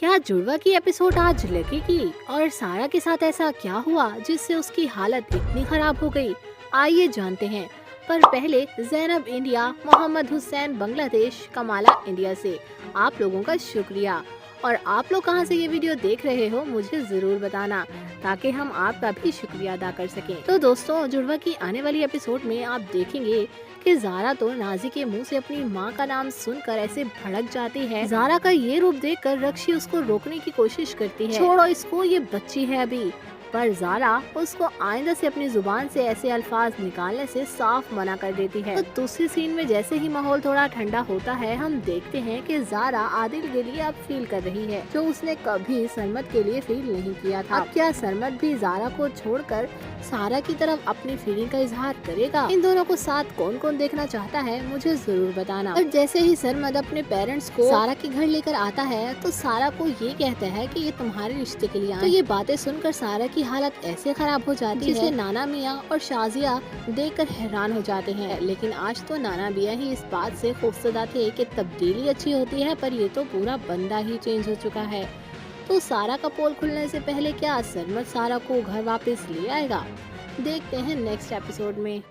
क्या जुड़वा की एपिसोड आज लगेगी और सारा के साथ ऐसा क्या हुआ जिससे उसकी हालत इतनी खराब हो गई? आइए जानते हैं। पर पहले जैनब इंडिया, मोहम्मद हुसैन बांग्लादेश, कमाला इंडिया से आप लोगों का शुक्रिया। और आप लोग कहां से ये वीडियो देख रहे हो मुझे जरूर बताना ताकि हम आपका भी शुक्रिया अदा कर सकें। तो दोस्तों, जुड़वा की आने वाली एपिसोड में आप देखेंगे कि ज़ारा तो नाजी के मुंह से अपनी मां का नाम सुनकर ऐसे भड़क जाती है। ज़ारा का ये रूप देखकर रक्षी उसको रोकने की कोशिश करती है, छोड़ो इसको, ये बच्ची है अभी। पर ज़ारा उसको आइंदा से अपनी जुबान से ऐसे अल्फाज निकालने से साफ मना कर देती है। तो दूसरी सीन में जैसे ही माहौल थोड़ा ठंडा होता है, हम देखते हैं कि ज़ारा आदिल के लिए अब फील कर रही है जो उसने कभी सरमद के लिए फील नहीं किया था। अब क्या सरमद भी ज़ारा को छोड़कर सारा की तरफ अपनी फीलिंग का इजहार करेगा? इन दोनों को साथ कौन कौन देखना चाहता है मुझे जरूर बताना। और जैसे ही सरमद अपने पेरेंट्स को सारा के घर लेकर आता है तो सारा को ये कहता है कि ये तुम्हारे रिश्ते के लिए आए। तो ये बातें सुनकर सारा की हालत ऐसे खराब हो जाती है जिसे नाना मियाँ और शाजिया देखकर हैरान हो जाते हैं। लेकिन आज तो नाना मियाँ ही इस बात से खौफजदा थे कि तब्दीली अच्छी होती है, पर ये तो पूरा बंदा ही चेंज हो चुका है। तो सारा का पोल खुलने से पहले क्या सरमद सारा को घर वापस ले आएगा? देखते हैं नेक्स्ट एपिसोड में।